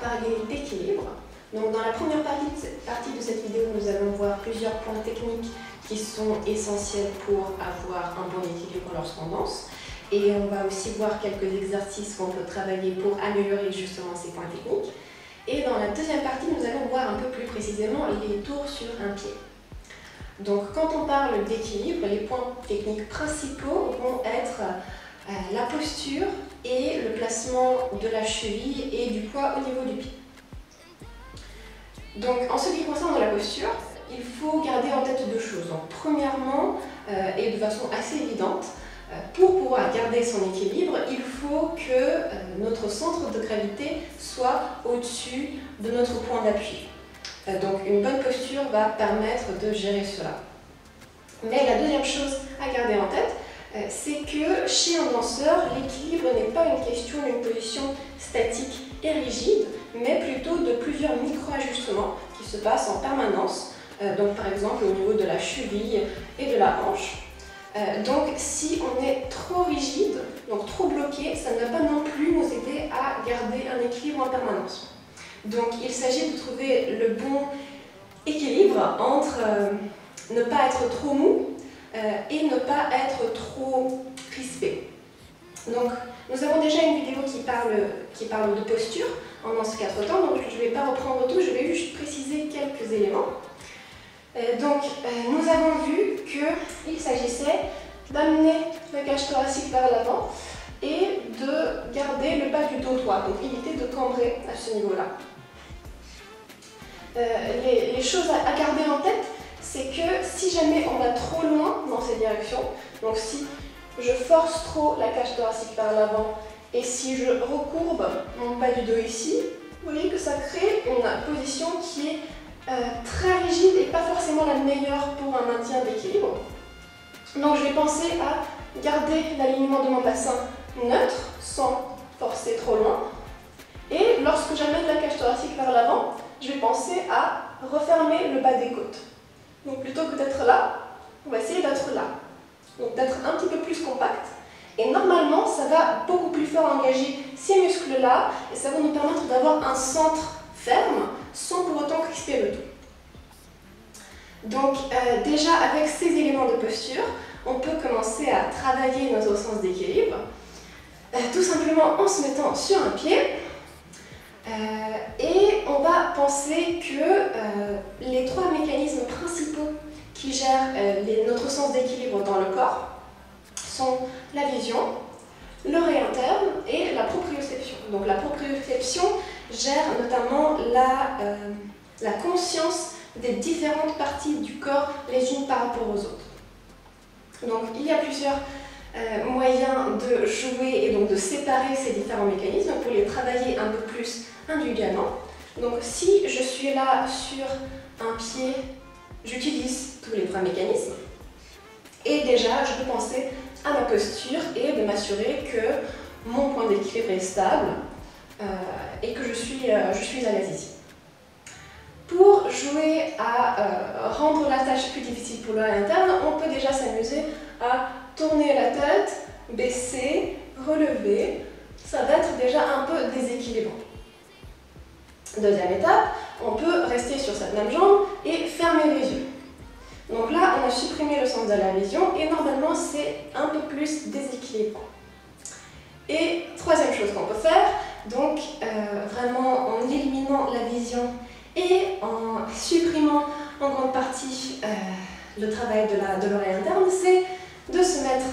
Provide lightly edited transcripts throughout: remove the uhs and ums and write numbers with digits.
parler d'équilibre. Donc dans la première partie de cette vidéo, nous allons voir plusieurs points techniques qui sont essentiels pour avoir un bon équilibre lorsqu'on danse. Et on va aussi voir quelques exercices qu'on peut travailler pour améliorer justement ces points techniques. Et dans la deuxième partie, nous allons voir un peu plus précisément les tours sur un pied. Donc quand on parle d'équilibre, les points techniques principaux vont être la posture et le placement de la cheville et du poids au niveau du pied. Donc en ce qui concerne la posture, il faut garder en tête deux choses. Donc, premièrement, et de façon assez évidente, pour pouvoir garder son équilibre, il faut que notre centre de gravité soit au-dessus de notre point d'appui. Donc une bonne posture va permettre de gérer cela. Mais la deuxième chose à garder en tête, c'est que chez un danseur, l'équilibre n'est pas une question d'une position statique et rigide, mais plutôt de plusieurs micro-ajustements qui se passent en permanence, donc par exemple au niveau de la cheville et de la hanche. Donc si on est trop rigide, donc trop bloqué, ça ne va pas non plus nous aider à garder un équilibre en permanence. Donc il s'agit de trouver le bon équilibre entre ne pas être trop mou et ne pas être trop crispé. Donc nous avons déjà une vidéo qui parle de posture en danse 4 temps, donc je ne vais pas reprendre tout, je vais juste préciser quelques éléments. Donc nous avons vu qu'il s'agissait d'amener la cage thoracique vers l'avant et de garder le bas du dos droit, donc éviter de cambrer à ce niveau-là. Les choses à garder en tête, c'est que si jamais on va trop loin dans cette direction, donc si je force trop la cage thoracique vers l'avant et si je recourbe mon bas du dos ici, vous voyez que ça crée une position qui est très rigide et pas forcément la meilleure pour un maintien d'équilibre. Donc je vais penser à garder l'alignement de mon bassin neutre sans forcer trop loin. Et lorsque j'amène la cage thoracique vers l'avant, je vais penser à refermer le bas des côtes. Donc plutôt que d'être là, on va essayer d'être là. Donc d'être un petit peu plus compact. Et normalement, ça va beaucoup plus fort engager ces muscles-là et ça va nous permettre d'avoir un centre ferme sans pour autant crisper le tout. Donc déjà avec ces éléments de posture, on peut commencer à travailler notre sens d'équilibre, tout simplement en se mettant sur un pied. Et on va penser que les trois mécanismes principaux qui gèrent notre sens d'équilibre dans le corps sont la vision, l'oreille interne et la proprioception. Donc la proprioception gère notamment la conscience des différentes parties du corps les unes par rapport aux autres. Donc il y a plusieurs moyens de jouer et donc de séparer ces différents mécanismes pour les travailler un peu plus individuellement. Donc si je suis là sur un pied, j'utilise tous les trois mécanismes et déjà je peux penser à ma posture et de m'assurer que mon point d'équilibre est stable et que je suis à l'aise ici. Pour jouer à rendre la tâche plus difficile pour l'oreille interne, on peut déjà s'amuser à tourner la tête, baisser, relever. Ça va être déjà un peu déséquilibrant. Deuxième étape, on peut rester sur cette même jambe et fermer les yeux. Donc là, on a supprimé le sens de la vision et normalement, c'est un peu plus déséquilibrant. Et troisième chose qu'on peut faire, donc vraiment en éliminant la vision et en supprimant en grande partie le travail de l'oreille interne, c'est de se mettre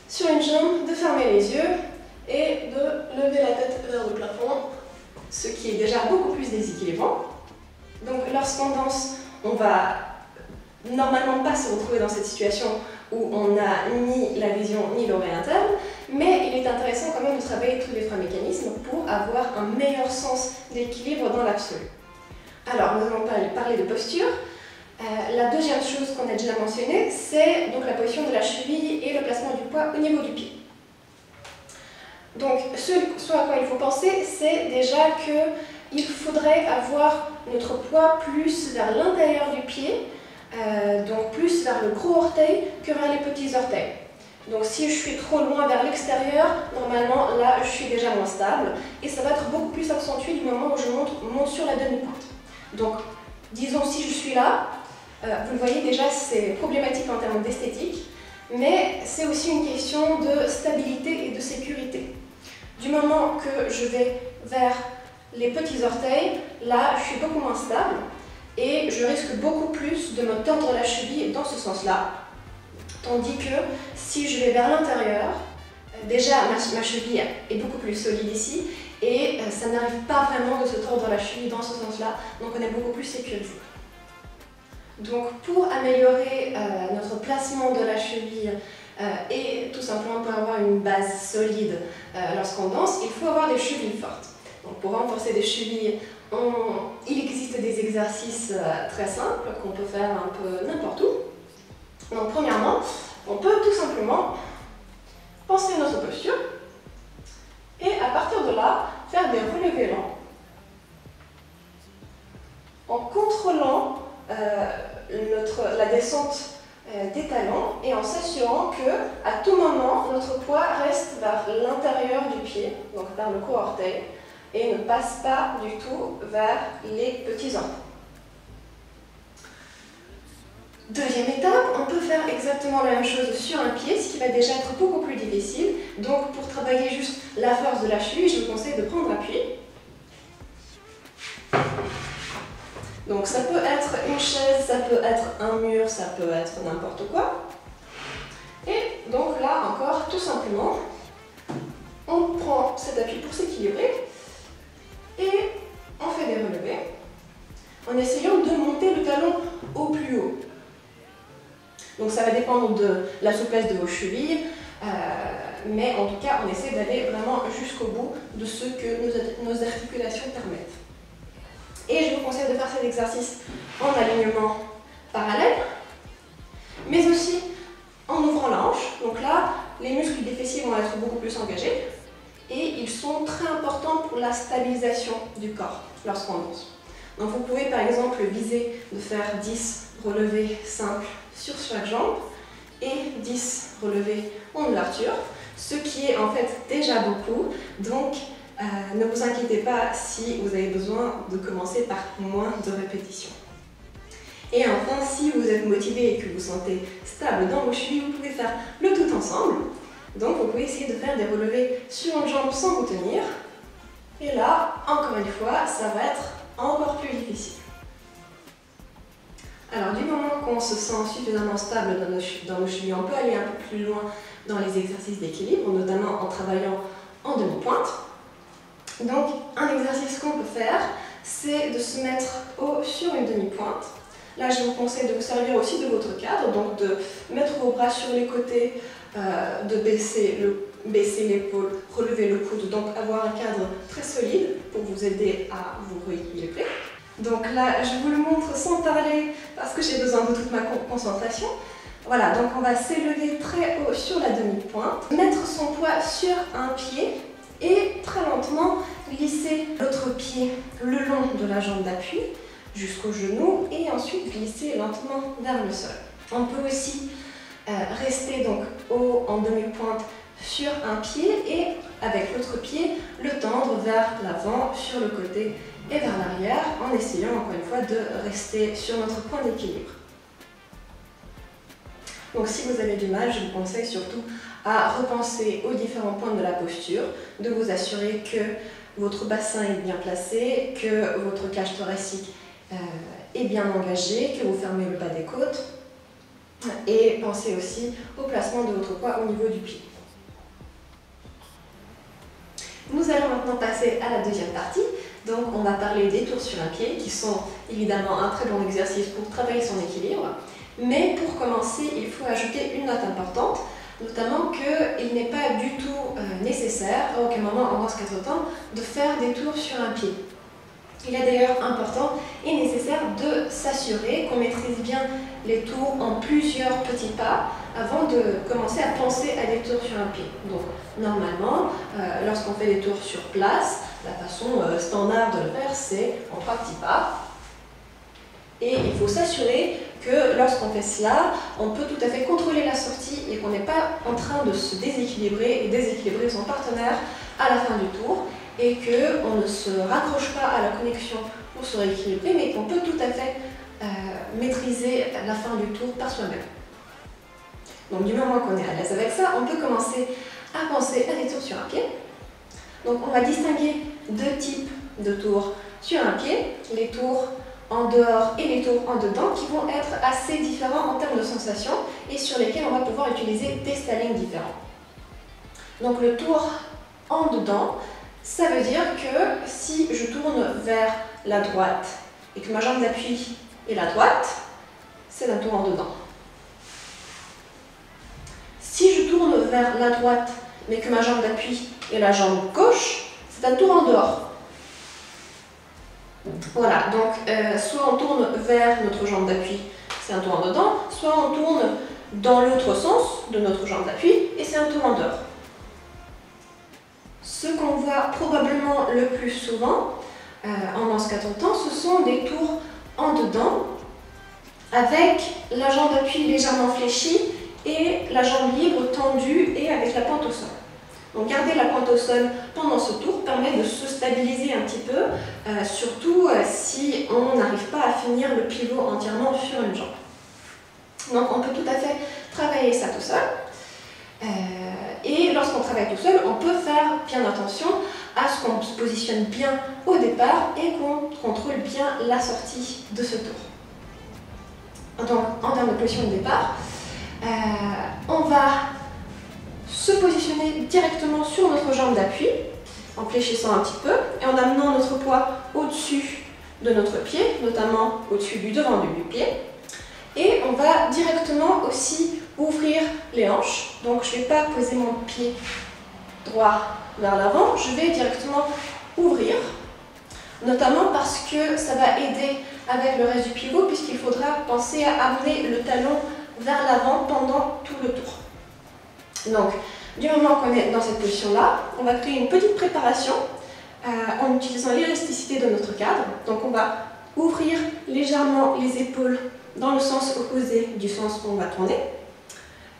sur une jambe, de fermer les yeux et de lever la tête vers le plafond, ce qui est déjà beaucoup plus déséquilibrant. Donc lorsqu'on danse, on va normalement pas se retrouver dans cette situation où on n'a ni la vision ni l'oreille interne, mais il est intéressant quand même de travailler tous les trois mécanismes pour avoir un meilleur sens d'équilibre dans l'absolu. Alors nous allons parler de posture. La deuxième chose qu'on a déjà mentionnée, c'est donc la position de la cheville et le placement du poids au niveau du pied. Donc ce à quoi il faut penser, c'est déjà qu'il faudrait avoir notre poids plus vers l'intérieur du pied, donc plus vers le gros orteil que vers les petits orteils. Donc si je suis trop loin vers l'extérieur, normalement là je suis déjà moins stable et ça va être beaucoup plus accentué du moment où je monte sur la demi-pointe. Donc disons si je suis là, vous le voyez déjà c'est problématique en termes d'esthétique, mais c'est aussi une question de stabilité et de sécurité. Du moment que je vais vers les petits orteils, là je suis beaucoup moins stable et je risque beaucoup plus de me tordre la cheville dans ce sens-là. Tandis que si je vais vers l'intérieur, déjà ma cheville est beaucoup plus solide ici et ça n'arrive pas vraiment de se tordre la cheville dans ce sens-là, donc on est beaucoup plus sécurisé. Donc pour améliorer notre placement de la cheville et tout simplement pour avoir une base solide lorsqu'on danse, il faut avoir des chevilles fortes. Donc pour renforcer des chevilles, il existe des exercices très simples qu'on peut faire un peu n'importe où. Donc premièrement, on peut tout simplement penser à notre posture et à partir de là, faire des relevés lents en contrôlant la descente des talons et en s'assurant que à tout moment, notre poids reste vers l'intérieur du pied, donc vers le co-orteil, et ne passe pas du tout vers les petits orteils. Deuxième étape, on peut faire exactement la même chose sur un pied, ce qui va déjà être beaucoup plus difficile. Donc pour travailler juste la force de la cheville, je vous conseille de prendre appui. Donc ça peut être une chaise, ça peut être un mur, ça peut être n'importe quoi. Et donc là encore, tout simplement, on prend cet appui pour s'équilibrer et on fait des relevés en essayant de monter le talon au plus haut. Donc ça va dépendre de la souplesse de vos chevilles, mais en tout cas on essaie d'aller vraiment jusqu'au bout de ce que nos articulations permettent. Et je vous conseille de faire cet exercice en alignement parallèle, mais aussi en ouvrant la hanche. Donc là, les muscles des fessiers vont être beaucoup plus engagés et ils sont très importants pour la stabilisation du corps lorsqu'on danse. Donc vous pouvez par exemple viser de faire 10 relevés simples sur chaque jambe et 10 relevés en ouverture, ce qui est en fait déjà beaucoup. Donc ne vous inquiétez pas si vous avez besoin de commencer par moins de répétitions. Et enfin, si vous êtes motivé et que vous sentez stable dans vos chevilles, vous pouvez faire le tout ensemble. Donc vous pouvez essayer de faire des relevés sur une jambe sans vous tenir. Et là, encore une fois, ça va être encore plus difficile. Alors du moment qu'on se sent suffisamment stable dans nos chevilles, on peut aller un peu plus loin dans les exercices d'équilibre, notamment en travaillant en demi-pointe. Donc un exercice qu'on peut faire, c'est de se mettre sur une demi-pointe. Là je vous conseille de vous servir aussi de votre cadre, donc de mettre vos bras sur les côtés, de baisser l'épaule, relever le coude, donc avoir un cadre très solide pour vous aider à vous rééquilibrer. Donc là je vous le montre sans parler parce que j'ai besoin de toute ma concentration. Voilà, donc on va s'élever très haut sur la demi-pointe, mettre son poids sur un pied et très lentement glisser l'autre pied le long de la jambe d'appui jusqu'au genou et ensuite glisser lentement vers le sol. On peut aussi rester donc haut en demi-pointe sur un pied et avec l'autre pied le tendre vers l'avant, sur le côté et vers l'arrière en essayant encore une fois de rester sur notre point d'équilibre. Donc si vous avez du mal, je vous conseille surtout à repenser aux différents points de la posture, de vous assurer que votre bassin est bien placé, que votre cage thoracique est bien engagée, que vous fermez le bas des côtes et pensez aussi au placement de votre poids au niveau du pied. Nous allons maintenant passer à la deuxième partie. Donc on va parler des tours sur un pied qui sont évidemment un très bon exercice pour travailler son équilibre. Mais pour commencer, il faut ajouter une note importante, notamment qu'il n'est pas du tout nécessaire, à aucun moment en danse 4 temps, de faire des tours sur un pied. Il est d'ailleurs important et nécessaire de s'assurer qu'on maîtrise bien les tours en plusieurs petits pas avant de commencer à penser à des tours sur un pied. Donc normalement, lorsqu'on fait des tours sur place, la façon standard de le faire, c'est en 3 petits pas. Et il faut s'assurer que lorsqu'on fait cela, on peut tout à fait contrôler la sortie et qu'on n'est pas en train de se déséquilibrer et déséquilibrer son partenaire à la fin du tour, et qu'on ne se raccroche pas à la connexion pour se rééquilibrer, mais qu'on peut tout à fait maîtriser la fin du tour par soi-même. Donc du moment qu'on est à l'aise avec ça, on peut commencer à penser à des tours sur un pied. Donc on va distinguer deux types de tours sur un pied, les tours en dehors et les tours en dedans, qui vont être assez différents en termes de sensations et sur lesquels on va pouvoir utiliser des stylings différents. Donc le tour en dedans, ça veut dire que si je tourne vers la droite et que ma jambe d'appui est la droite, c'est un tour en dedans. Si je tourne vers la droite mais que ma jambe d'appui est la jambe gauche, c'est un tour en dehors. Voilà, donc soit on tourne vers notre jambe d'appui, c'est un tour en dedans, soit on tourne dans l'autre sens de notre jambe d'appui et c'est un tour en dehors. Ce qu'on voit probablement le plus souvent en squat-temps, ce sont des tours en dedans avec la jambe d'appui légèrement fléchie et la jambe libre tendue et avec la pointe au sol. Donc garder la pointe au sol pendant ce tour permet de se stabiliser un petit peu, surtout si on n'arrive pas à finir le pivot entièrement sur une jambe. Donc on peut tout à fait travailler ça tout seul. Et lorsqu'on travaille tout seul, on peut faire bien attention à ce qu'on se positionne bien au départ et qu'on contrôle bien la sortie de ce tour. Donc en termes de position de départ, on va se positionner directement sur notre jambe d'appui en fléchissant un petit peu et en amenant notre poids au-dessus de notre pied, notamment au-dessus du devant du pied. Et on va directement aussi ouvrir les hanches. Donc je ne vais pas poser mon pied droit vers l'avant, je vais directement ouvrir, notamment parce que ça va aider avec le reste du pivot puisqu'il faudra penser à amener le talon vers l'avant pendant tout le tour. Donc, du moment qu'on est dans cette position-là, on va créer une petite préparation en utilisant l'élasticité de notre cadre. Donc on va ouvrir légèrement les épaules dans le sens opposé du sens où on va tourner.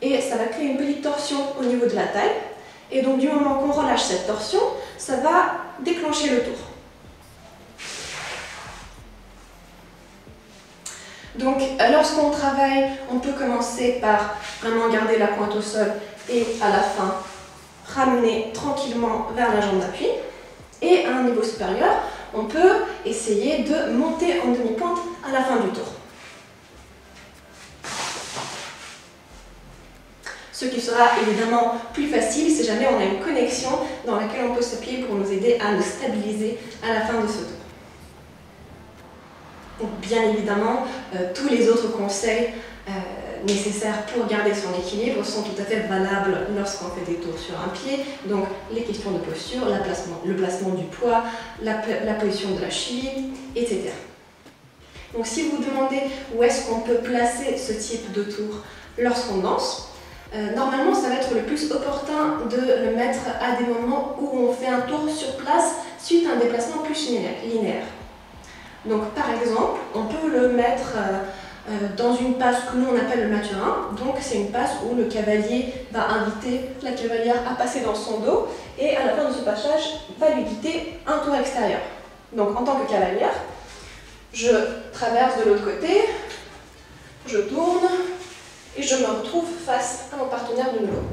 Et ça va créer une petite torsion au niveau de la taille. Et donc du moment qu'on relâche cette torsion, ça va déclencher le tour. Donc lorsqu'on travaille, on peut commencer par vraiment garder la pointe au sol et à la fin ramener tranquillement vers la jambe d'appui. Et à un niveau supérieur, on peut essayer de monter en demi-pointe à la fin du tour. Ce qui sera évidemment plus facile si jamais on a une connexion dans laquelle on peut s'appuyer pour nous aider à nous stabiliser à la fin de ce tour. Donc, bien évidemment, tous les autres conseils nécessaires pour garder son équilibre sont tout à fait valables lorsqu'on fait des tours sur un pied. Donc les questions de posture, le placement du poids, la position de la cheville, etc. Donc si vous vous demandez où est-ce qu'on peut placer ce type de tour lorsqu'on danse, normalement ça va être le plus opportun de le mettre à des moments où on fait un tour sur place suite à un déplacement plus linéaire. Donc par exemple, on peut le mettre dans une passe que nous on appelle le maturin. Donc c'est une passe où le cavalier va inviter la cavalière à passer dans son dos et à la fin de ce passage va lui dicter un tour extérieur. Donc en tant que cavalière, je traverse de l'autre côté, je tourne et je me retrouve face à mon partenaire de nouveau.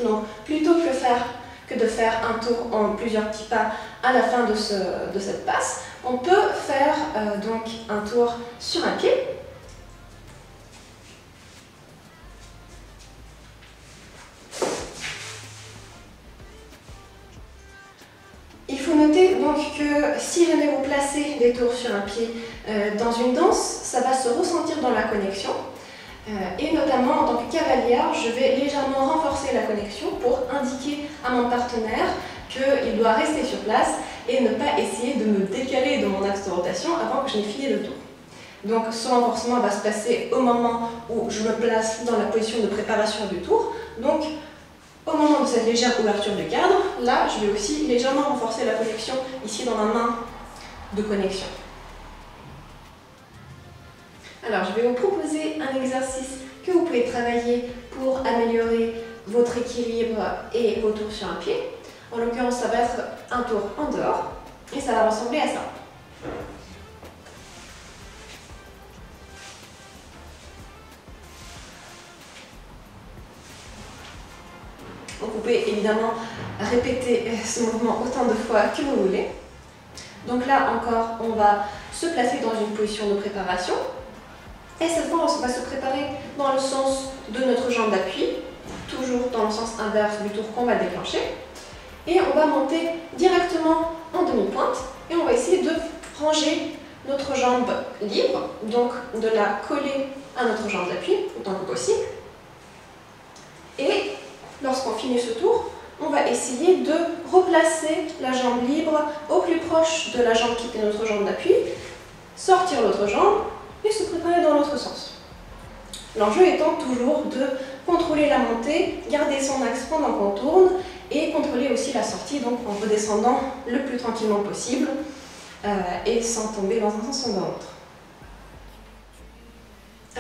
Donc plutôt que de faire un tour en plusieurs petits pas à la fin de cette passe, on peut faire donc un tour sur un pied. Il faut noter donc que si jamais vous placez des tours sur un pied dans une danse, ça va se ressentir dans la connexion. Et notamment en tant que cavalière, je vais légèrement renforcer la connexion pour indiquer à mon partenaire qu'il doit rester sur place et ne pas essayer de me décaler de mon axe de rotation avant que je n'ai fini le tour. Donc ce renforcement va se passer au moment où je me place dans la position de préparation du tour. Donc au moment de cette légère ouverture du cadre, là je vais aussi légèrement renforcer la connexion ici dans ma main de connexion. Alors je vais vous proposer un exercice que vous pouvez travailler pour améliorer et vos tours sur un pied. En l'occurrence, ça va être un tour en dehors et ça va ressembler à ça. Donc vous pouvez évidemment répéter ce mouvement autant de fois que vous voulez. Donc là encore, on va se placer dans une position de préparation. Et cette fois, on va se préparer dans le sens de notre jambe d'appui, toujours dans le sens inverse du tour qu'on va déclencher. Et on va monter directement en demi-pointe et on va essayer de ranger notre jambe libre, donc de la coller à notre jambe d'appui autant que possible. Et lorsqu'on finit ce tour, on va essayer de replacer la jambe libre au plus proche de la jambe qui était notre jambe d'appui, sortir l'autre jambe et se préparer dans l'autre sens. L'enjeu étant toujours de contrôler la montée, garder son axe pendant qu'on tourne et contrôler aussi la sortie, donc en redescendant le plus tranquillement possible et sans tomber dans un sens ou dans l'autre.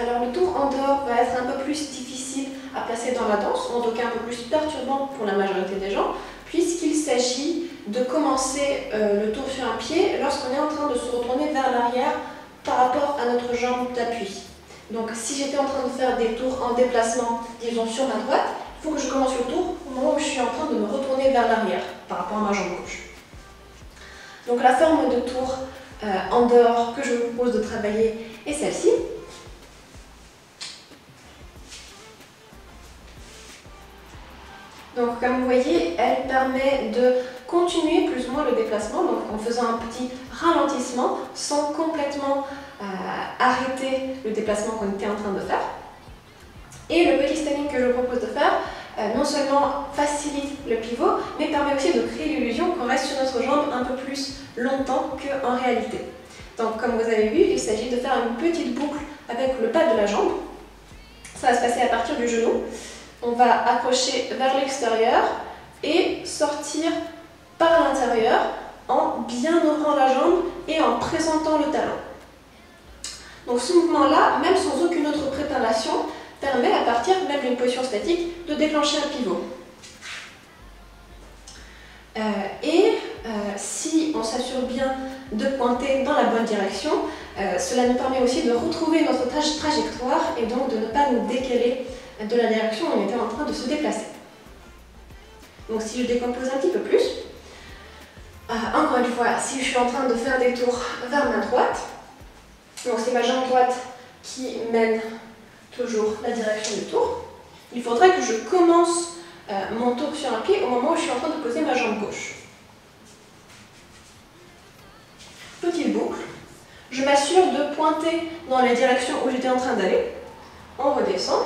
Alors le tour en dehors va être un peu plus difficile à placer dans la danse, ou en tout cas un peu plus perturbant pour la majorité des gens, puisqu'il s'agit de commencer le tour sur un pied lorsqu'on est en train de se retourner vers l'arrière par rapport à notre jambe d'appui. Donc si j'étais en train de faire des tours en déplacement, disons sur ma droite, il faut que je commence le tour au moment où je suis en train de me retourner vers l'arrière par rapport à ma jambe gauche. Donc la forme de tour en dehors que je vous propose de travailler est celle-ci. Donc comme vous voyez, elle permet de continuer plus ou moins le déplacement, donc en faisant un petit ralentissement sans complètement arrêter le déplacement qu'on était en train de faire. Et le petit standing que je vous propose de faire, non seulement facilite le pivot, mais permet aussi de créer l'illusion qu'on reste sur notre jambe un peu plus longtemps qu'en réalité. Donc comme vous avez vu, il s'agit de faire une petite boucle avec le bas de la jambe. Ça va se passer à partir du genou. On va accrocher vers l'extérieur et sortir par l'intérieur en bien ouvrant la jambe et en présentant le talon. Donc ce mouvement-là, même sans aucune autre préparation, permet à partir même d'une position statique de déclencher un pivot. Si on s'assure bien de pointer dans la bonne direction, cela nous permet aussi de retrouver notre trajectoire et donc de ne pas nous décaler de la direction où on était en train de se déplacer. Donc si je décompose un petit peu plus, encore une fois, si je suis en train de faire des tours vers ma droite, donc c'est ma jambe droite qui mène toujours la direction du tour, il faudrait que je commence mon tour sur un pied au moment où je suis en train de poser ma jambe gauche. Petite boucle, je m'assure de pointer dans la direction où j'étais en train d'aller, on redescend,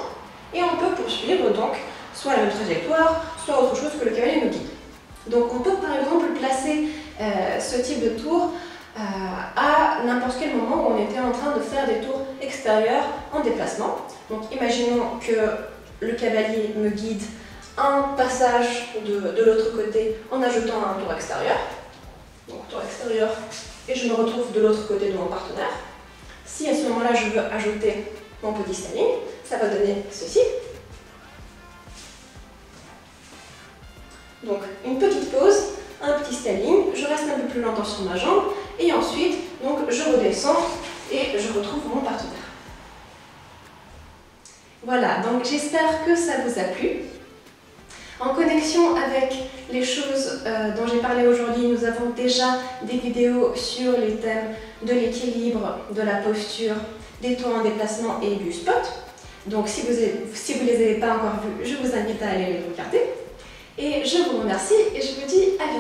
et on peut poursuivre donc soit la même trajectoire, soit autre chose que le cavalier nous guide. Donc on peut par exemple placer ce type de tour à n'importe quel moment où on était en train de faire des tours extérieurs en déplacement. Donc imaginons que le cavalier me guide un passage de l'autre côté en ajoutant un tour extérieur. Donc tour extérieur et je me retrouve de l'autre côté de mon partenaire. Si à ce moment-là je veux ajouter mon petit standing, ça va donner ceci. Donc une petite pause, un petit standing, je reste un peu plus longtemps sur ma jambe et ensuite donc, je redescends et je retrouve mon partenaire. Voilà, donc j'espère que ça vous a plu. En connexion avec les choses dont j'ai parlé aujourd'hui, nous avons déjà des vidéos sur les thèmes de l'équilibre, de la posture, des tours en déplacement et du spot. Donc si vous ne les avez pas encore vus, je vous invite à aller les regarder. Et je vous remercie et je vous dis à bientôt.